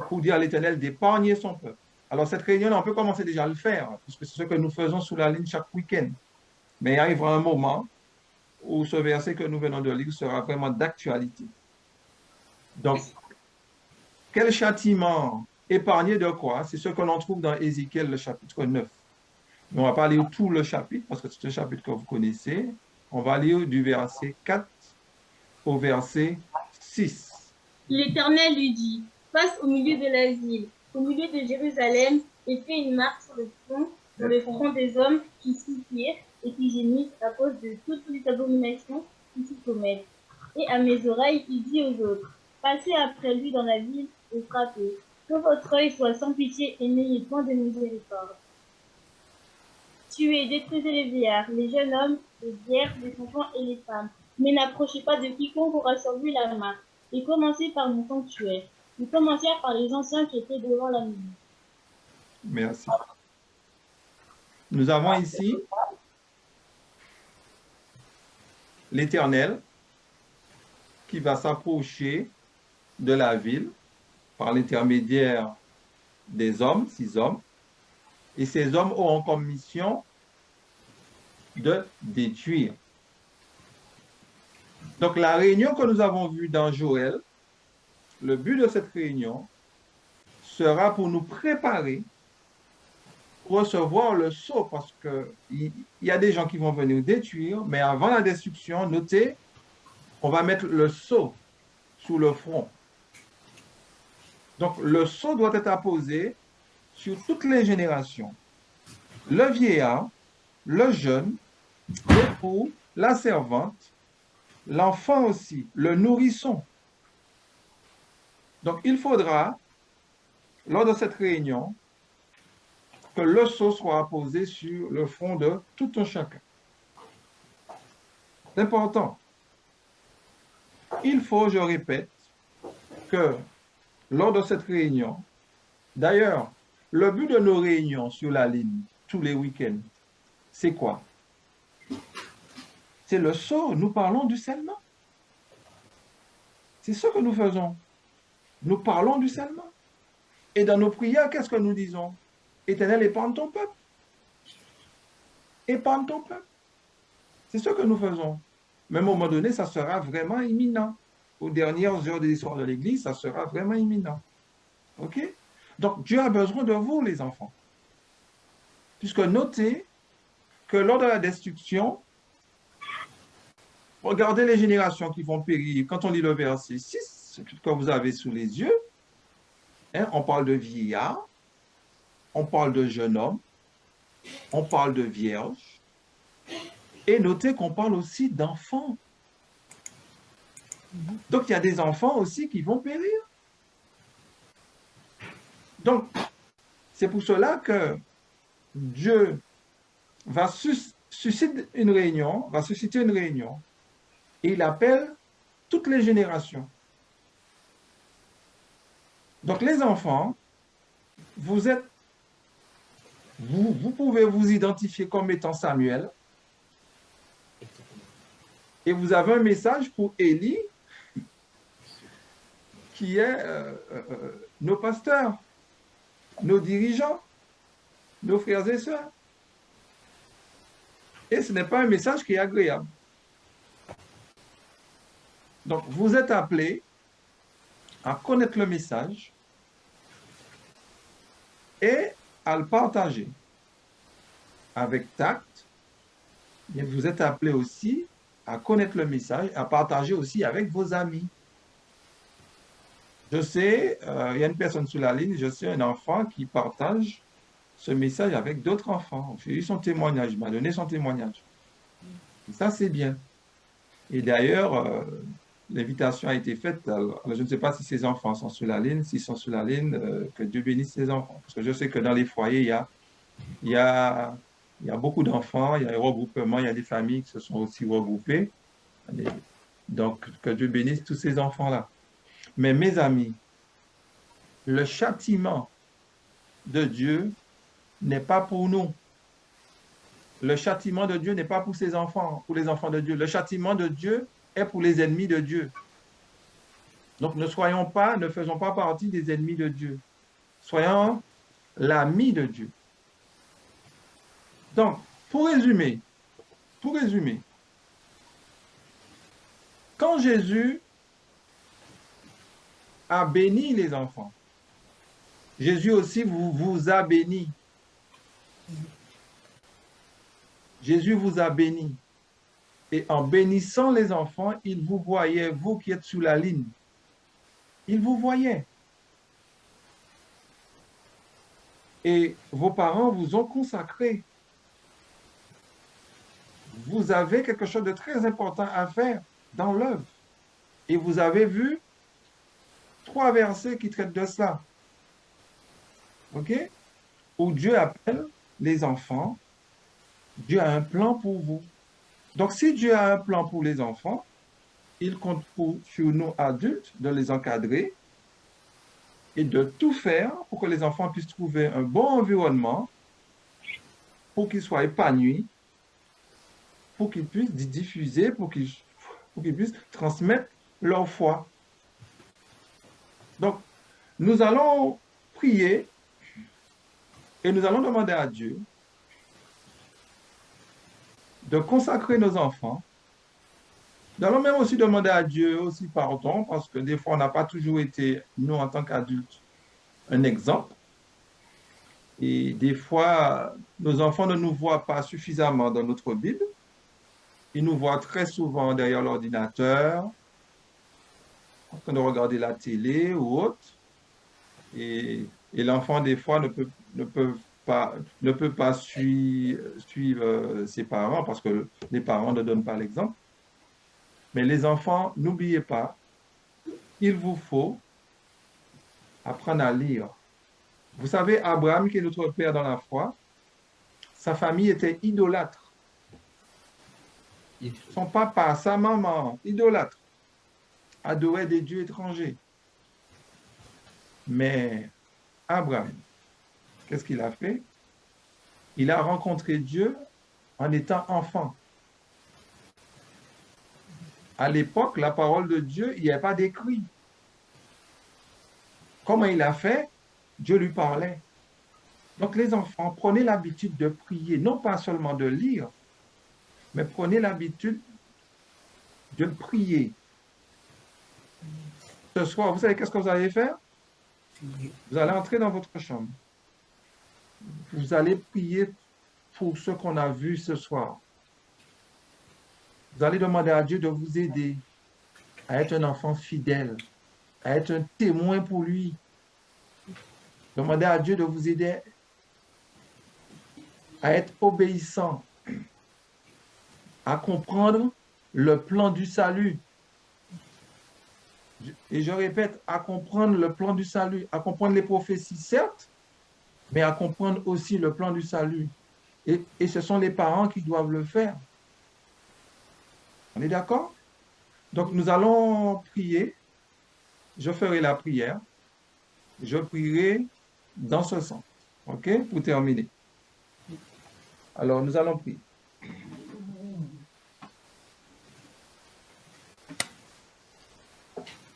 Speaker 2: pour dire à l'Éternel d'épargner son peuple. Alors, cette réunion-là, on peut commencer déjà à le faire, parce que c'est ce que nous faisons sous la ligne chaque week-end. Mais il arrivera un moment où ce verset que nous venons de lire sera vraiment d'actualité. Donc, quel châtiment? Épargné de quoi? C'est ce que l'on trouve dans Ézéchiel, le chapitre 9. Mais on ne va pas lire tout le chapitre, parce que c'est un chapitre que vous connaissez. On va lire du verset 4 au verset 6.
Speaker 5: L'Éternel lui dit, passe au milieu de la ville, au milieu de Jérusalem, et fais une marque sur le front des hommes qui soupirent et qui gémissent à cause de toutes les abominations qui s'y commettent. Et à mes oreilles, il dit aux autres, passez après lui dans la ville et frappez. Que votre œil soit sans pitié et n'ayez point de miséricorde. Tuez, détruisez les vieillards, les jeunes hommes, les vierges, les enfants et les femmes. Mais n'approchez pas de quiconque aura sur lui la marque. Et commencez par mon sanctuaire. Ils commencèrent par les anciens qui étaient devant la maison.
Speaker 2: Merci. Nous avons ici l'Éternel qui va s'approcher de la ville par l'intermédiaire des hommes, 6 hommes, et ces hommes auront comme mission de détruire. Donc, la réunion que nous avons vue dans Joël, le but de cette réunion sera pour nous préparer pour recevoir le sceau, parce qu'il y a des gens qui vont venir détruire, mais avant la destruction, notez, on va mettre le sceau sous le front. Donc, le sceau doit être apposé sur toutes les générations. Le vieillard, le jeune, l'époux, la servante, l'enfant aussi, le nourrisson. Donc, il faudra, lors de cette réunion, que le sceau soit apposé sur le front de tout un chacun. C'est important. Il faut, je répète, que lors de cette réunion, d'ailleurs, le but de nos réunions sur la ligne, tous les week-ends, c'est quoi? C'est le sceau. Nous parlons du scellement. C'est ce que nous faisons. Nous parlons du scellement. Et dans nos prières, qu'est-ce que nous disons? Éternel, épargne ton peuple. Épargne ton peuple. C'est ce que nous faisons. Mais à un moment donné, ça sera vraiment imminent. Aux dernières heures de l'histoire de l'Église, ça sera vraiment imminent. OK? Donc, Dieu a besoin de vous, les enfants. Puisque notez que lors de la destruction, regardez les générations qui vont périr. Quand on lit le verset 6, que vous avez sous les yeux, hein, on parle de vieillard, on parle de jeune homme, on parle de vierge, et notez qu'on parle aussi d'enfants. Donc, il y a des enfants aussi qui vont périr. Donc, c'est pour cela que Dieu va susciter une réunion, et il appelle toutes les générations. Donc, les enfants, vous pouvez vous identifier comme étant Samuel, et vous avez un message pour Élie, qui est nos pasteurs, nos dirigeants, nos frères et sœurs. Et ce n'est pas un message qui est agréable. Donc, vous êtes appelés à connaître le message et à le partager avec tact. Et vous êtes appelés aussi à connaître le message, à partager aussi avec vos amis. Je sais, il y a une personne sur la ligne, je sais un enfant qui partage ce message avec d'autres enfants. J'ai eu son témoignage, il m'a donné son témoignage. Et ça, c'est bien. Et d'ailleurs, l'invitation a été faite. Alors, je ne sais pas si ces enfants sont sur la ligne. S'ils sont sur la ligne, que Dieu bénisse ces enfants. Parce que je sais que dans les foyers, il y a beaucoup d'enfants, il y a un regroupement, il y a des familles qui se sont aussi regroupées. Donc, que Dieu bénisse tous ces enfants-là. Mais mes amis, le châtiment de Dieu n'est pas pour nous. Le châtiment de Dieu n'est pas pour ses enfants, pour les enfants de Dieu. Le châtiment de Dieu est pour les ennemis de Dieu. Donc ne faisons pas partie des ennemis de Dieu. Soyons l'ami de Dieu. Donc, pour résumer, quand Jésus a béni les enfants, Jésus aussi vous a béni. Jésus vous a béni. Et en bénissant les enfants, il vous voyait, vous qui êtes sous la ligne. Il vous voyait. Et vos parents vous ont consacré. Vous avez quelque chose de très important à faire dans l'œuvre. Et vous avez vu 3 versets qui traitent de cela. OK? Où Dieu appelle les enfants. Dieu a un plan pour vous. Donc, si Dieu a un plan pour les enfants, il compte sur nous adultes de les encadrer et de tout faire pour que les enfants puissent trouver un bon environnement, pour qu'ils soient épanouis, pour qu'ils puissent diffuser, pour qu'ils puissent transmettre leur foi. Donc, nous allons prier et nous allons demander à Dieu de consacrer nos enfants. Nous allons même aussi demander à Dieu aussi pardon, parce que des fois, on n'a pas toujours été, nous, en tant qu'adultes, un exemple. Et des fois, nos enfants ne nous voient pas suffisamment dans notre Bible. Ils nous voient très souvent derrière l'ordinateur, en train de regarder la télé ou autre. Et l'enfant, des fois, ne peut pas suivre ses parents parce que les parents ne donnent pas l'exemple. Mais les enfants, n'oubliez pas, il vous faut apprendre à lire. Vous savez, Abraham, qui est notre père dans la foi, sa famille était idolâtre. Son papa, sa maman, idolâtre, adoraient des dieux étrangers. Mais Abraham, qu'est-ce qu'il a fait? Il a rencontré Dieu en étant enfant. À l'époque, la parole de Dieu, il n'y avait pas d'écrit. Comment il a fait? Dieu lui parlait. Donc les enfants, prenez l'habitude de prier, non pas seulement de lire, mais prenez l'habitude de prier. Ce soir, vous savez qu'est-ce que vous allez faire? Vous allez entrer dans votre chambre. Vous allez prier pour ce qu'on a vu ce soir. Vous allez demander à Dieu de vous aider à être un enfant fidèle, à être un témoin pour lui. Demandez à Dieu de vous aider à être obéissant, à comprendre le plan du salut. Et je répète, à comprendre le plan du salut, à comprendre les prophéties, certes, mais à comprendre aussi le plan du salut. Et ce sont les parents qui doivent le faire. On est d'accord? Donc, nous allons prier. Je ferai la prière. Je prierai dans ce sens. OK? Pour terminer. Alors, nous allons prier.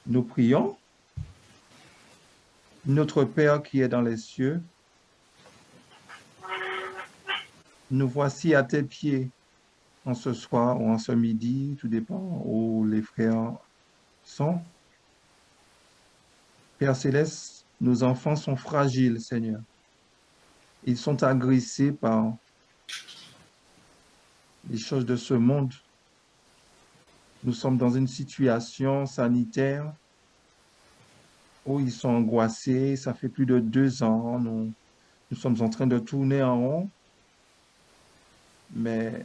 Speaker 2: Nous prions. Notre Père qui est dans les cieux, nous voici à tes pieds en ce soir ou en ce midi, tout dépend où les frères sont. Père Céleste, nos enfants sont fragiles, Seigneur. Ils sont agressés par les choses de ce monde. Nous sommes dans une situation sanitaire où ils sont angoissés. Ça fait plus de 2 ans. Nous sommes en train de tourner en rond. Mais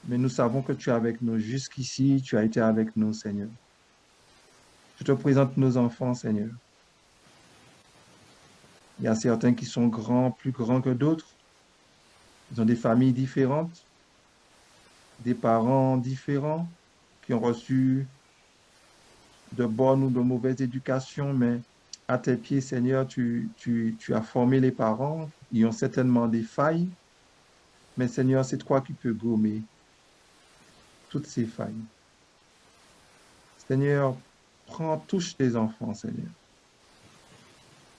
Speaker 2: nous savons que tu es avec nous. Jusqu'ici, tu as été avec nous, Seigneur. Je te présente nos enfants, Seigneur. Il y a certains qui sont grands, plus grands que d'autres. Ils ont des familles différentes, des parents différents, qui ont reçu de bonnes ou de mauvaises éducations, mais à tes pieds, Seigneur, tu as formé les parents. Ils ont certainement des failles, mais Seigneur, c'est toi qui peux gommer toutes ces failles. Seigneur, touche tes enfants, Seigneur.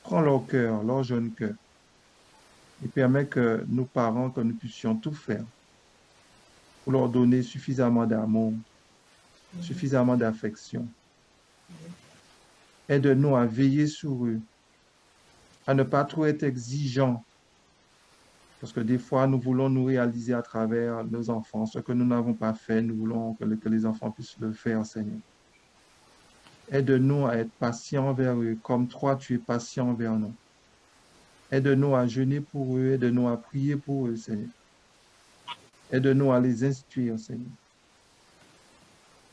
Speaker 2: Prends leur cœur, leur jeune cœur, et permets que nos parents, que nous puissions tout faire pour leur donner suffisamment d'amour, suffisamment d'affection. Aide-nous à veiller sur eux, à ne pas trop être exigeants, parce que des fois, nous voulons nous réaliser à travers nos enfants. Ce que nous n'avons pas fait, nous voulons que les enfants puissent le faire, Seigneur. Aide-nous à être patients envers eux, comme toi, tu es patient envers nous. Aide-nous à jeûner pour eux, aide-nous à prier pour eux, Seigneur. Aide-nous à les instruire, Seigneur.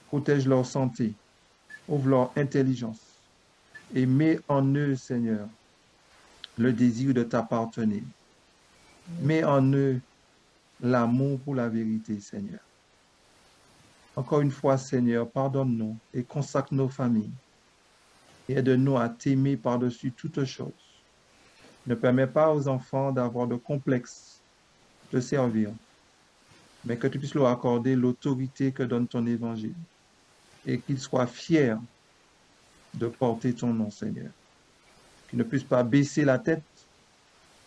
Speaker 2: Protège leur santé, ouvre leur intelligence et mets en eux, Seigneur, le désir de t'appartenir. Mets en eux l'amour pour la vérité, Seigneur. Encore une fois, Seigneur, pardonne-nous et consacre nos familles. Et aide-nous à t'aimer par-dessus toutes choses. Ne permets pas aux enfants d'avoir de complexe de servir, mais que tu puisses leur accorder l'autorité que donne ton évangile et qu'ils soient fiers de porter ton nom, Seigneur. Qu'ils ne puissent pas baisser la tête,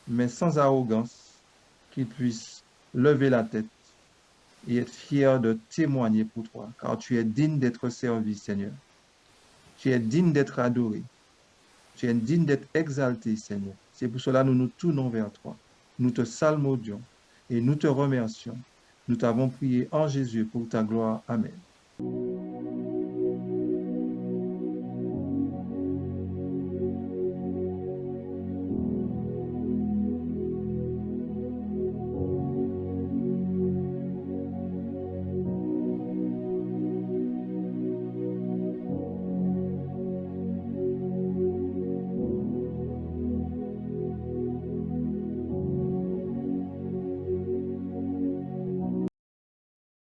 Speaker 2: mais sans arrogance, qu'ils puissent lever la tête et être fiers de témoigner pour toi, car tu es digne d'être servi, Seigneur. Tu es digne d'être adoré. Tu es digne d'être exalté, Seigneur. C'est pour cela que nous nous tournons vers toi. Nous te salmodions et nous te remercions. Nous t'avons prié en Jésus pour ta gloire. Amen.